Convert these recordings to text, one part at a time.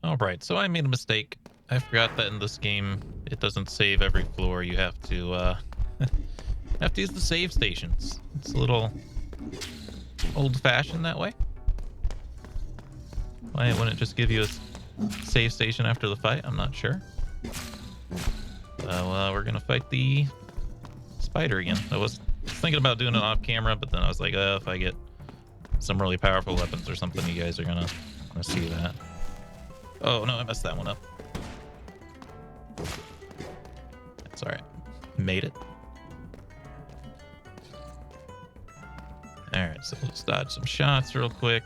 Alright, so I made a mistake. I forgot that in this game, it doesn't save every floor. You have to, have to use the save stations. It's a little old-fashioned that way. Why wouldn't it just give you a save station after the fight? I'm not sure. So, we're gonna fight the spider again. I was thinking about doing it off camera, but then I was like, if I get some really powerful weapons or something, you guys are gonna see that. Oh, no, I messed that one up. That's all right. Made it. All right, so let's dodge some shots real quick.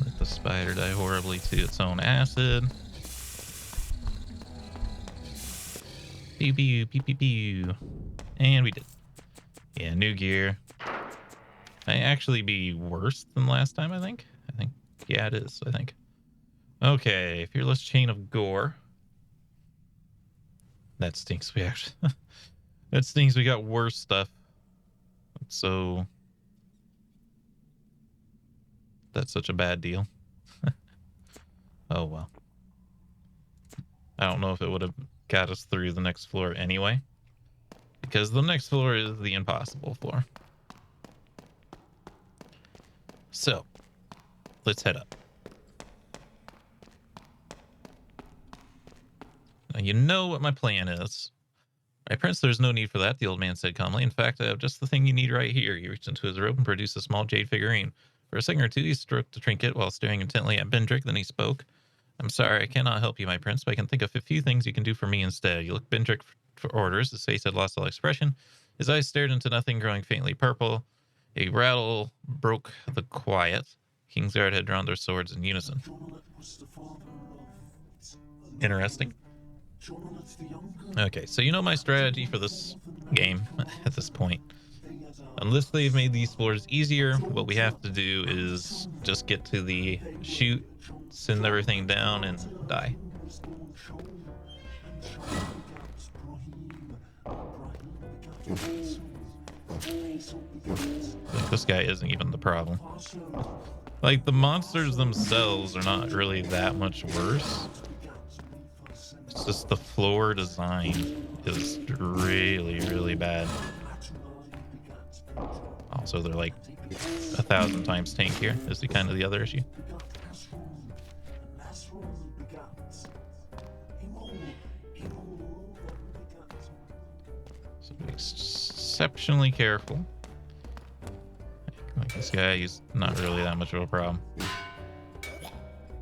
Let the spider die horribly to its own acid. Pew, pew, pew, pew, pew. And we did. Yeah, new gear. Might actually be worse than last time, I think. Yeah, it is, I think. Okay, fearless chain of gore. That stinks. We actually... that stinks. We got worse stuff. So... that's such a bad deal. Oh, well. I don't know if it would have got us through the next floor anyway. Because the next floor is the impossible floor. So, let's head up. Now, you know what my plan is. My prince, there's no need for that, the old man said calmly. In fact, I have just the thing you need right here. He reached into his robe and produced a small jade figurine. For a second or two, he stroked the trinket while staring intently at Bendrick. Then he spoke. I'm sorry, I cannot help you, my prince, but I can think of a few things you can do for me instead. You looked Bendrick for orders. His face had lost all expression. His eyes stared into nothing, growing faintly purple. A rattle broke the quiet. Kingsguard had drawn their swords in unison. Interesting. Okay, so you know my strategy for this game at this point. Unless they've made these floors easier, what we have to do is just get to the chute, send everything down, and die. This guy isn't even the problem. Like, the monsters themselves are not really that much worse. It's just the floor design is really, really bad. Also, they're like 1,000 times tankier is the kind of the other issue. So be exceptionally careful. Like this guy, he's not really that much of a problem.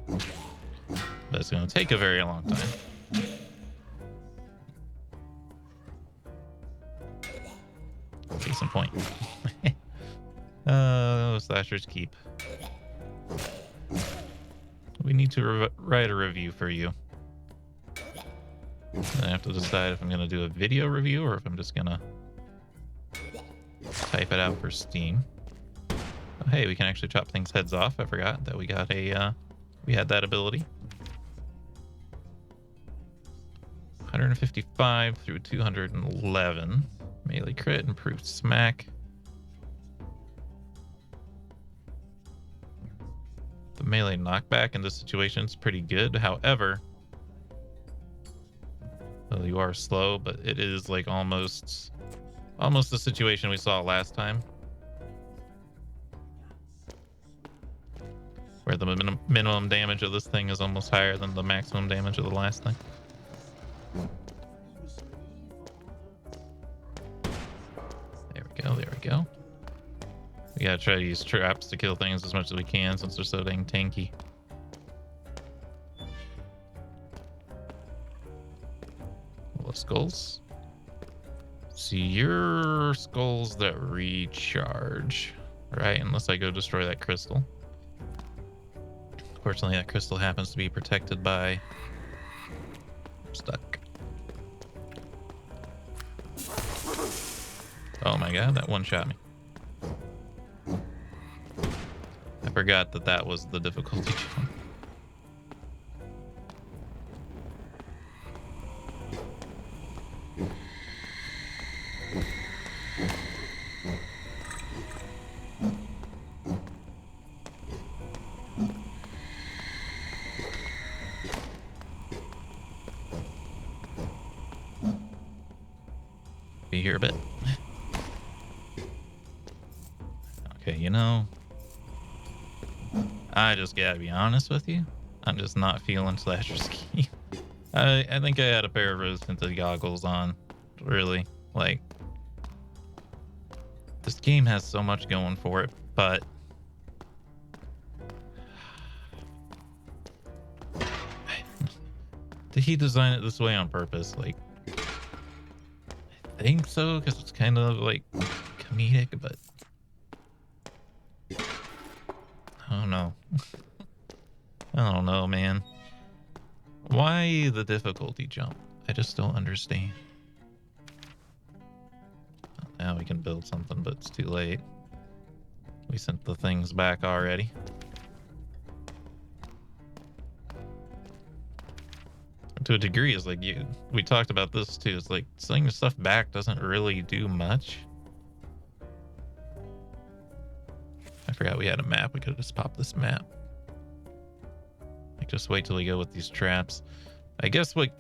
But it's going to take a very long time. Case in point. Slasher's Keep. We need to write a review for you. I have to decide if I'm going to do a video review or if I'm just going to type it out for Steam. Oh, hey, we can actually chop things heads off. I forgot that we got a, we had that ability. 155 through 211. Melee crit, improved smack. The melee knockback in this situation is pretty good. However, well, you are slow, but it is like almost the situation we saw last time, where the minimum damage of this thing is almost higher than the maximum damage of the last thing. There we go. We gotta try to use traps to kill things as much as we can since they're so dang tanky. Full of skulls. See, your skulls that recharge, right? Unless I go destroy that crystal. Fortunately, that crystal happens to be protected by... I'm stuck. Oh my god, that one shot me. I forgot that that was the difficulty jump. be here a bit. Okay, you know, I just gotta be honest with you. I'm just not feeling Slasher Ski. I think I had a pair of rose-tinted goggles on. Really, like, this game has so much going for it, but did he design it this way on purpose? Like, I think so, because it's kind of like comedic, but I don't know. I don't know, man. Why the difficulty jump? I just don't understand. Now we can build something, but it's too late. We sent the things back already. To a degree, is like we talked about this too. It's like sending stuff back doesn't really do much. I forgot we had a map. We could have just popped this map. Like, just wait till we go with these traps. I guess what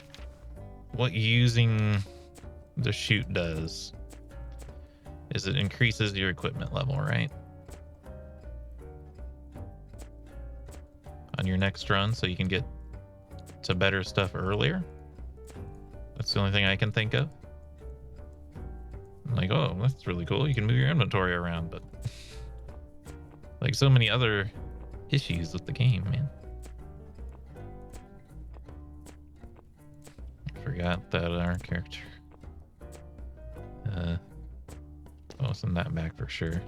using the chute does is it increases your equipment level, right? On your next run, so you can get to better stuff earlier. That's the only thing I can think of. I'm like, oh, that's really cool. You can move your inventory around, but like so many other issues with the game, man. I forgot that our character I'll send that back for sure.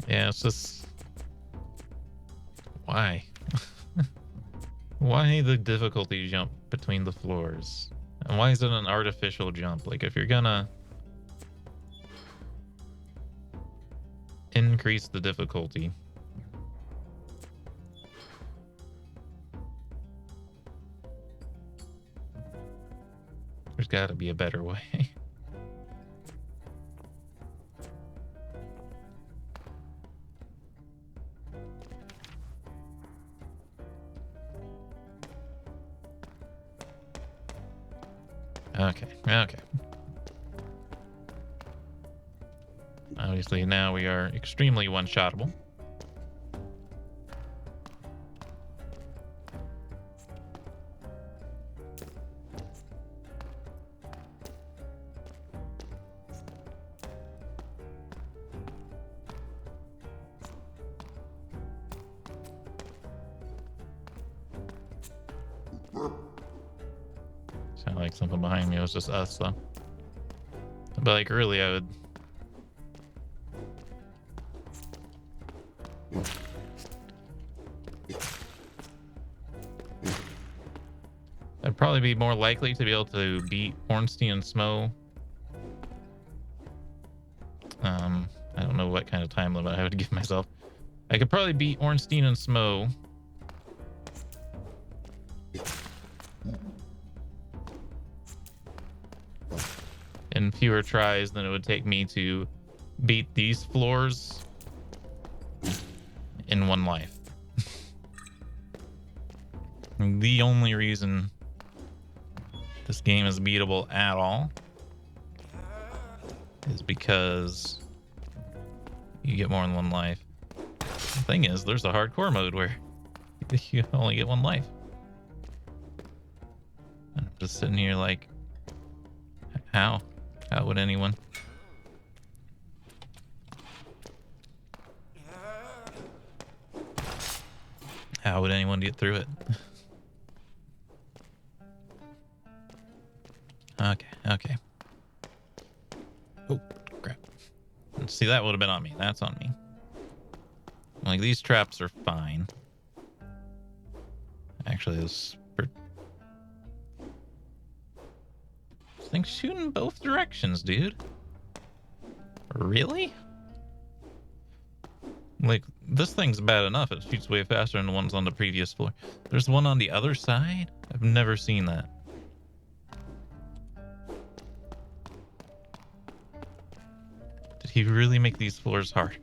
Yeah, it's just why? Why the difficulty jump between the floors? And why is it an artificial jump? Like, if you're gonna increase the difficulty, there's got to be a better way. Okay. Obviously, now we are extremely one-shottable. Sound like something behind me. It was just us, though. But, like, really, I would... I'd probably be more likely to be able to beat Ornstein and Smo. I don't know what kind of time limit I would give myself. I could probably beat Ornstein and Smo in fewer tries than it would take me to beat these floors in one life. The only reason this game is beatable at all is because you get more than one life. The thing is, there's a hardcore mode where you only get one life. I'm just sitting here like, how? How would anyone? How would anyone get through it? Okay. Oh, crap. See, that would have been on me. That's on me. Like, these traps are fine. Actually, this thing's shooting both directions, dude. Really? Like, this thing's bad enough. It shoots way faster than the ones on the previous floor. There's one on the other side? I've never seen that. They really make these floors harder.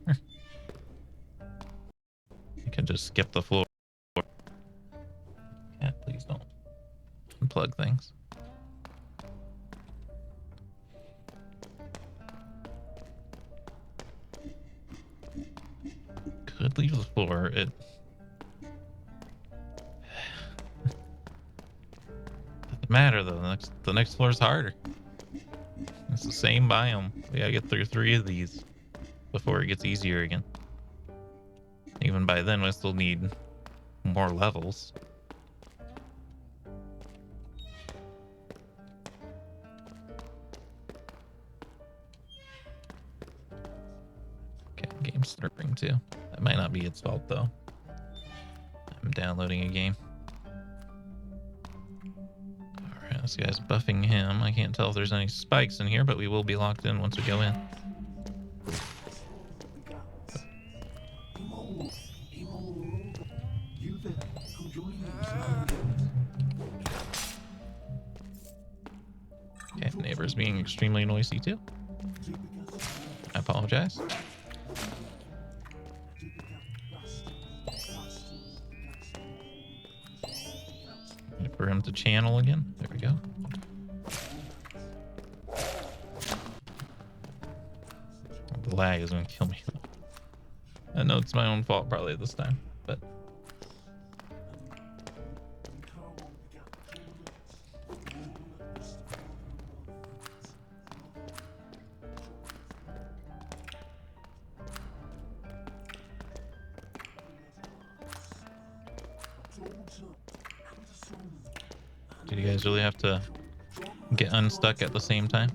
You can just skip the floor. Yeah, please don't unplug things. Could leave the floor. It doesn't matter though. The next floor is harder. It's the same biome. We gotta get through 3 of these before it gets easier again. Even by then, we still need more levels. Okay, game's starting too. That might not be its fault though. I'm downloading a game. Alright, this guy's buffing him. I can't tell if there's any spikes in here, but we will be locked in once we go in. Okay, neighbor's being extremely noisy too. I apologize. Wait for him to channel again. There we go. The lag is gonna kill me. I know it's my own fault probably this time, but did you guys really have to get unstuck at the same time?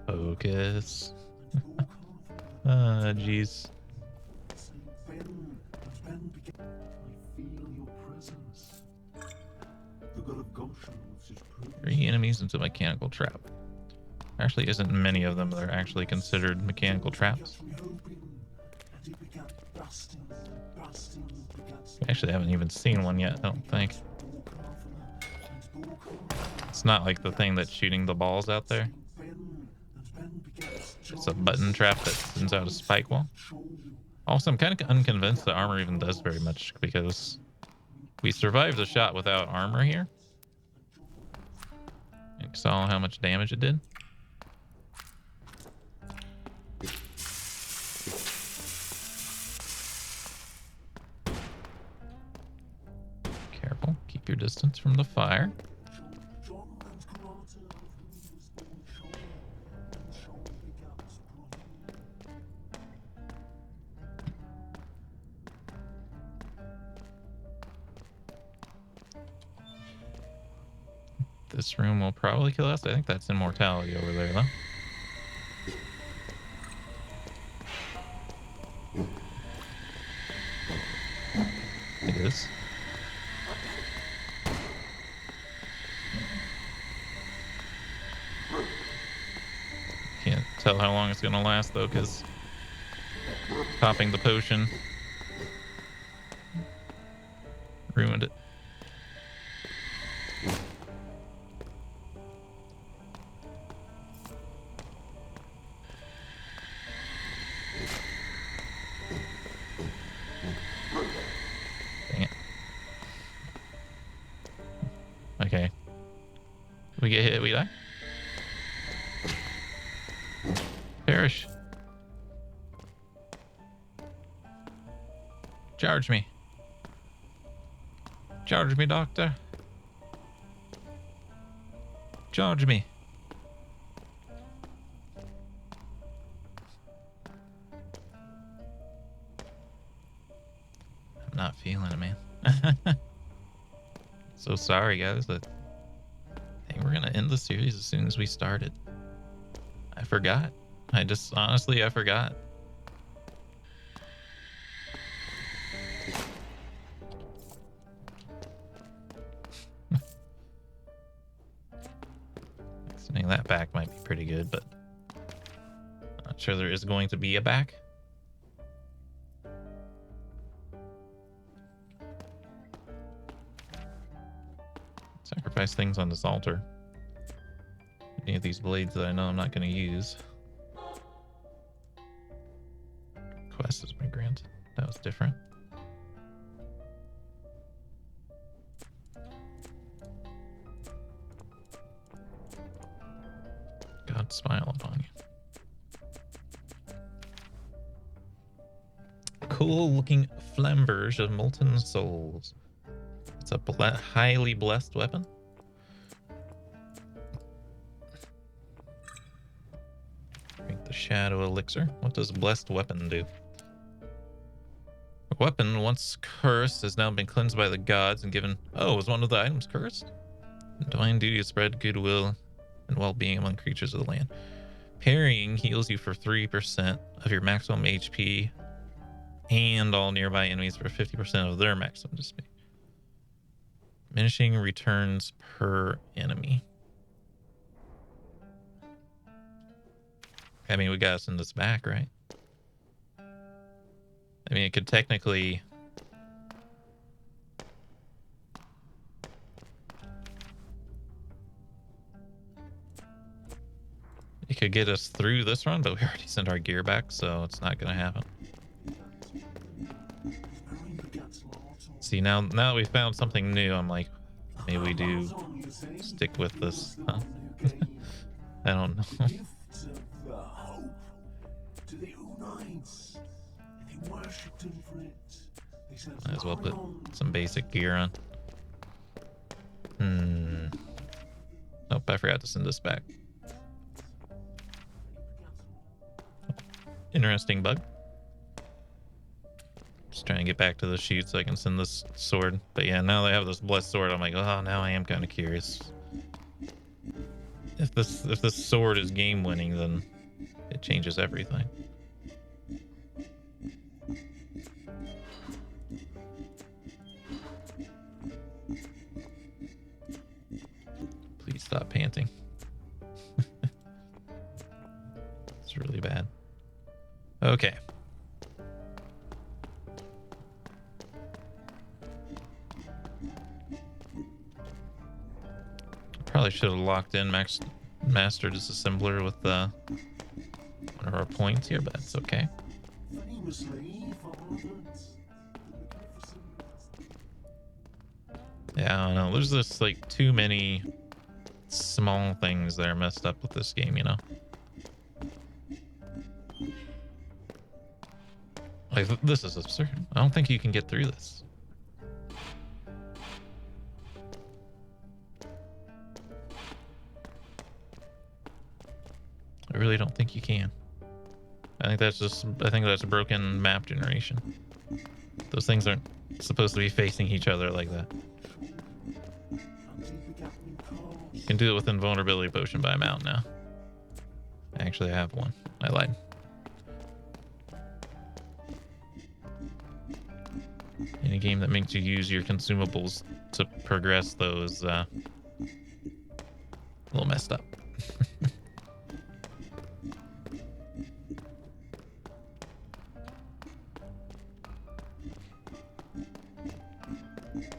Focus. Jeez. Three enemies into mechanical trap. There actually isn't many of them that are actually considered mechanical traps. We actually haven't even seen one yet, I don't think. It's not like the thing that's shooting the balls out there. It's a button trap that sends out a spike wall. Also, I'm kind of unconvinced the armor even does very much because we survived the shot without armor here. You saw how much damage it did. Careful, keep your distance from the fire. This room will probably kill us. I think that's immortality over there, though. It is. Can't tell how long it's gonna last, though, because popping the potion ruined it. Okay. We get hit, we die. Perish. Charge me. Charge me, doctor. Charge me. I'm not feeling it, man. So sorry, guys. I think we're gonna end the series as soon as we started. I forgot. Honestly, I forgot. Sending that back might be pretty good, but Sure there is going to be a back. Sacrifice things on this altar. Any of these blades that I know I'm not going to use. Quest has been granted. That was different. God smile upon you. Cool looking flamberge of molten souls. It's a highly blessed weapon. Drink the shadow elixir. What does blessed weapon do? A weapon once cursed has now been cleansed by the gods and given. Oh, was one of the items cursed? Divine duty to spread goodwill and well-being among creatures of the land. Parrying heals you for 3% of your maximum HP and all nearby enemies for 50% of their maximum HP. Diminishing returns per enemy. I mean, we gotta send this back, right? I mean, it could technically... It could get us through this run, but we already sent our gear back, so it's not gonna happen. See, now that we found something new, I'm like, maybe we do stick with this, huh? I don't know. Might as well put some basic gear on. Nope, I forgot to send this back. Interesting bug. Just trying to get back to the chute so I can send this sword. But yeah, now that I have this blessed sword, I'm like, oh, now I am kind of curious. If this sword is game winning, then it changes everything. Please stop panting. It's really bad. Okay. Probably should have locked in master disassembler with one of our points here, but it's okay. Yeah, I don't know. There's just like too many small things that are messed up with this game, you know? Like, this is absurd. I don't think you can get through this. I really don't think you can. I think that's a broken map generation. Those things aren't supposed to be facing each other like that. You can do it with invulnerability potion by amount now. Actually, I have one. I lied. In a game that makes you use your consumables to progress those, a little messed up.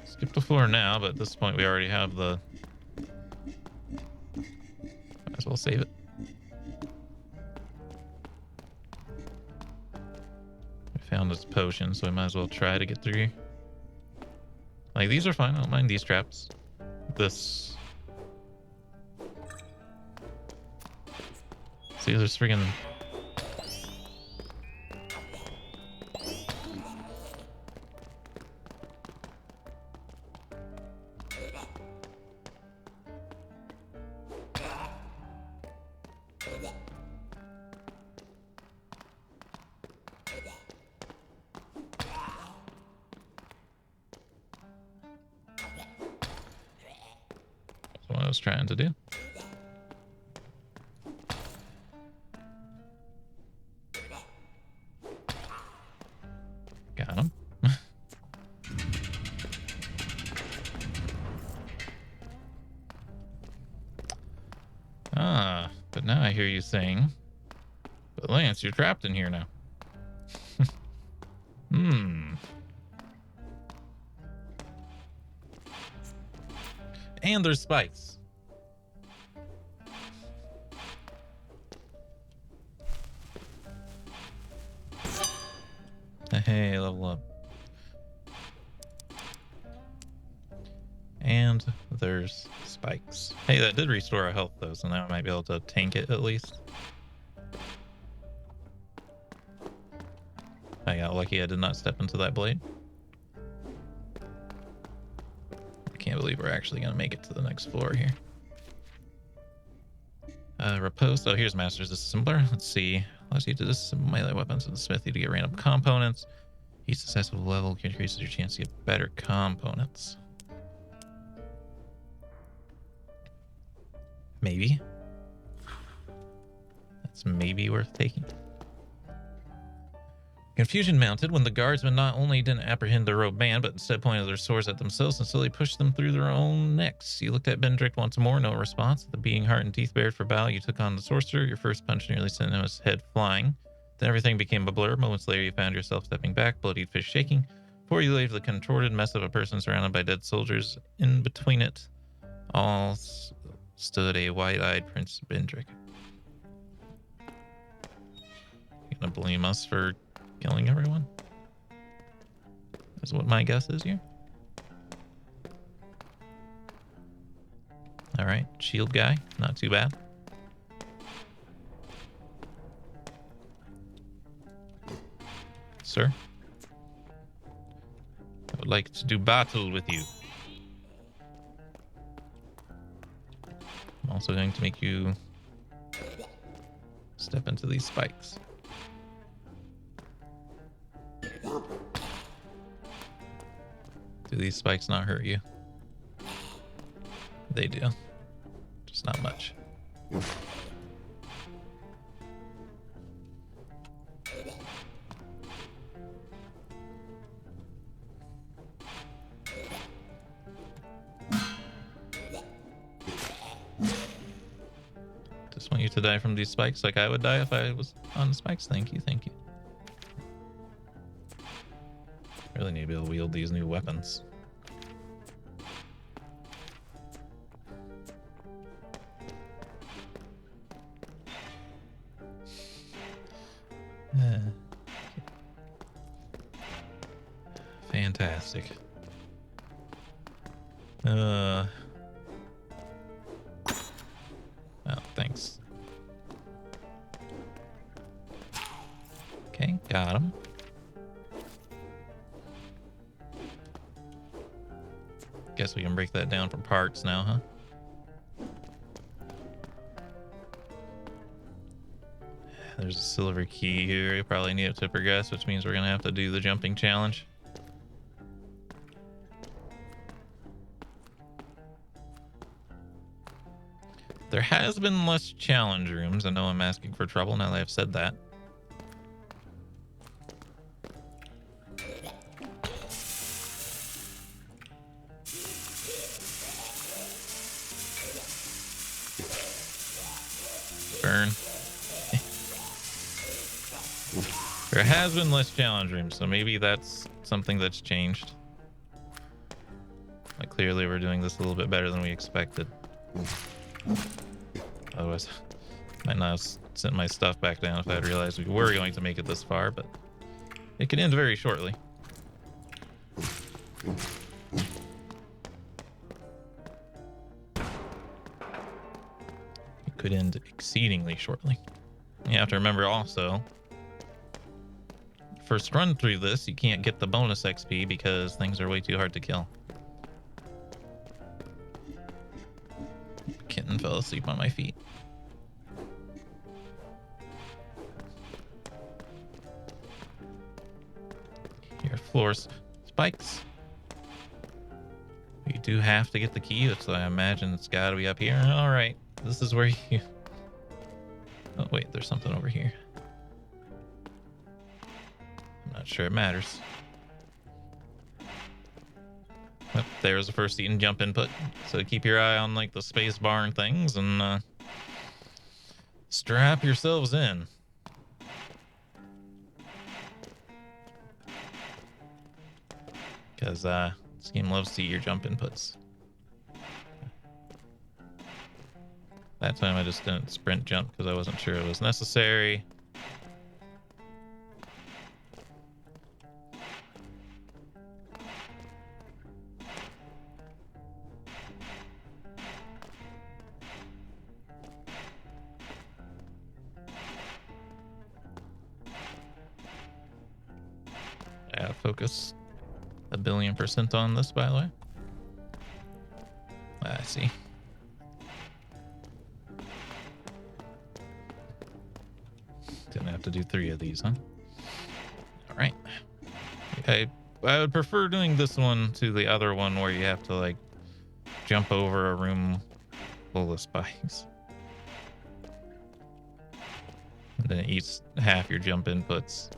Skip the floor now, but at this point we already have the... Might as well save it. We found this potion, so we might as well try to get through here. Like, these are fine. I don't mind these traps. This... See, there's friggin'... That's what I was trying to do. Got him. But now I hear you saying, But Lance, you're trapped in here now. And there's spikes. Hey, level up. And there's spikes. Hey, that did restore our health though, so now I might be able to tank it at least. I got lucky I did not step into that blade. I can't believe we're actually going to make it to the next floor here. Riposte. Oh, here's Master's Assembler. Let's see. Allows you to disassemble melee weapons in the smithy to get random components. Each successful level increases your chance to get better components. Maybe. That's maybe worth taking. Confusion mounted when the guardsmen not only didn't apprehend the robed man, but instead pointed their swords at themselves and slowly pushed them through their own necks. You looked at Bendrick once more, no response. The being heart and teeth bared for battle, you took on the sorcerer. Your first punch nearly sent his head flying. Then everything became a blur. Moments later, you found yourself stepping back, bloodied fist shaking. Before you lay the contorted mess of a person surrounded by dead soldiers. In between it all stood a wide-eyed Prince Bendrick. You gonna blame us for killing everyone? Is what my guess is here. All right, shield guy, not too bad. Sir, I would like to do battle with you. I'm also going to make you step into these spikes. Do these spikes not hurt you? They do. Just not much. Just want you to die from these spikes like I would die if I was on the spikes. Thank you, thank you. Really need to be able to wield these new weapons. Fantastic. Oh, thanks. Okay, got him. Guess we can break that down from parts now, huh? There's a silver key here. You probably need it to progress, which means we're gonna have to do the jumping challenge. There has been less challenge rooms. I know I'm asking for trouble now that I've said that. Burn. There has been less challenge rooms, so maybe that's something that's changed. Like, clearly we're doing this a little bit better than we expected. Otherwise, might not have sent my stuff back down if I had realized we were going to make it this far, but it could end very shortly. It could end exceedingly shortly. You have to remember also, first run through this, you can't get the bonus XP because things are way too hard to kill. Kitten fell asleep on my feet. Here, floors, spikes. You do have to get the key, so I imagine it's got to be up here. All right, this is where you... Oh, wait, there's something over here. I'm not sure it matters. Well, there's the first eat and jump input. So keep your eye on like the space bar and things and strap yourselves in. because this game loves to see your jump inputs. That time I just didn't sprint jump because I wasn't sure it was necessary. Yeah, focus 1,000,000,000% on this, by the way. I see. Didn't have to do 3 of these, huh? All right. I would prefer doing this one to the other one where you have to like jump over a room full of spikes. And then it eats half your jump inputs.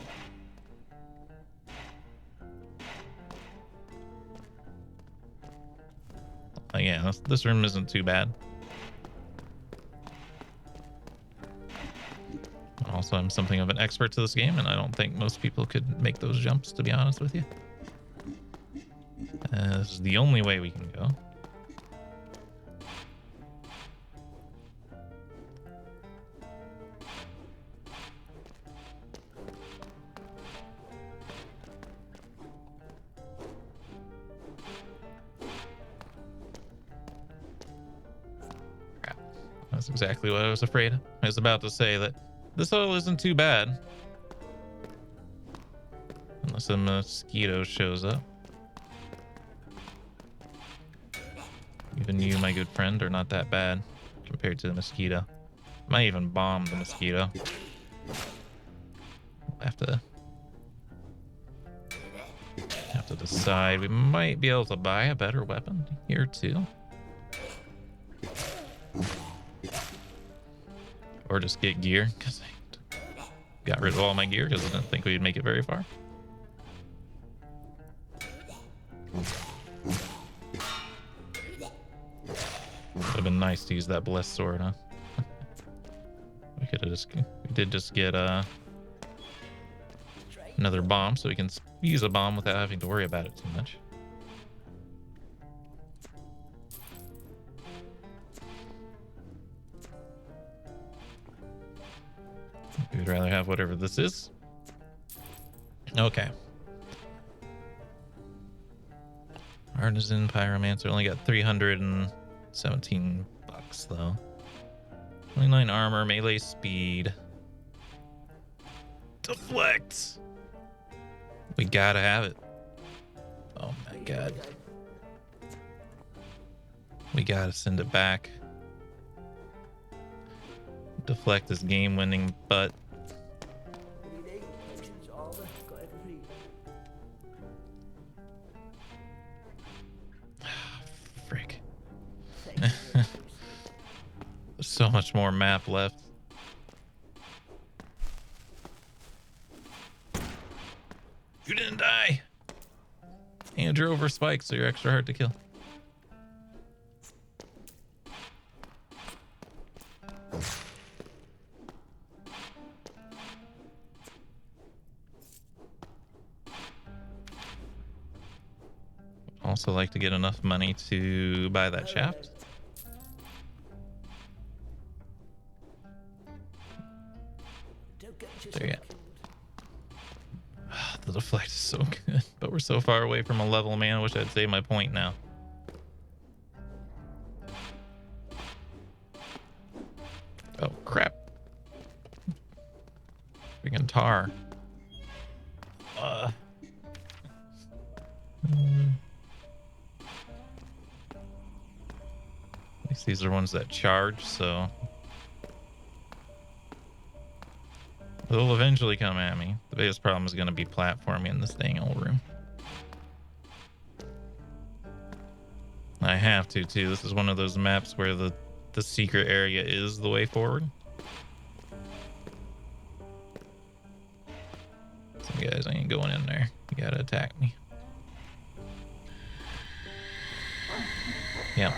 Yeah, this room isn't too bad. Also, I'm something of an expert to this game, and I don't think most people could make those jumps, to be honest with you. This is the only way we can go. Crap. That's exactly what I was afraid of. I was about to say that this all isn't too bad. Unless a mosquito shows up. Even you, my good friend, are not that bad compared to the mosquito. Might even bomb the mosquito. Have to decide. We might be able to buy a better weapon here too. Or just get gear, because I got rid of all my gear because I didn't think we'd make it very far. Would have been nice to use that blessed sword, huh? We did just get another bomb, so we can use a bomb without having to worry about it too much. We'd rather have whatever this is. Okay. Artisan Pyromancer only got 317 bucks though. 29 armor, melee speed. Deflect. We gotta have it. Oh my god. We gotta send it back. Deflect is game winning, but frick. There's so much more map left. You didn't die. And you're over spikes, so you're extra hard to kill. Also like to get enough money to buy that shaft. There you go. The deflect is so good, but we're so far away from a level, man. I wish I'd save my point now. Oh, crap. Freaking tar. At least these are ones that charge, so they'll eventually come at me. The biggest problem is going to be platforming in this dang old room. I have to too. This is one of those maps where the secret area is the way forward. So guys, I ain't going in there. You gotta attack me. Yeah.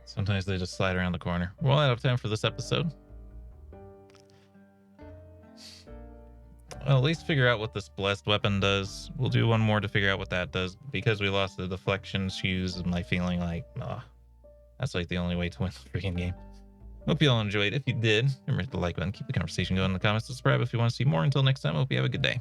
Sometimes they just slide around the corner. We're all out of time for this episode. Well, at least figure out what this blessed weapon does. We'll do one more to figure out what that does. Because we lost the deflection shoes, am I feeling like, that's like the only way to win the freaking game. Hope you all enjoyed. If you did, remember to hit the like button, keep the conversation going in the comments, subscribe if you want to see more. Until next time, I hope you have a good day.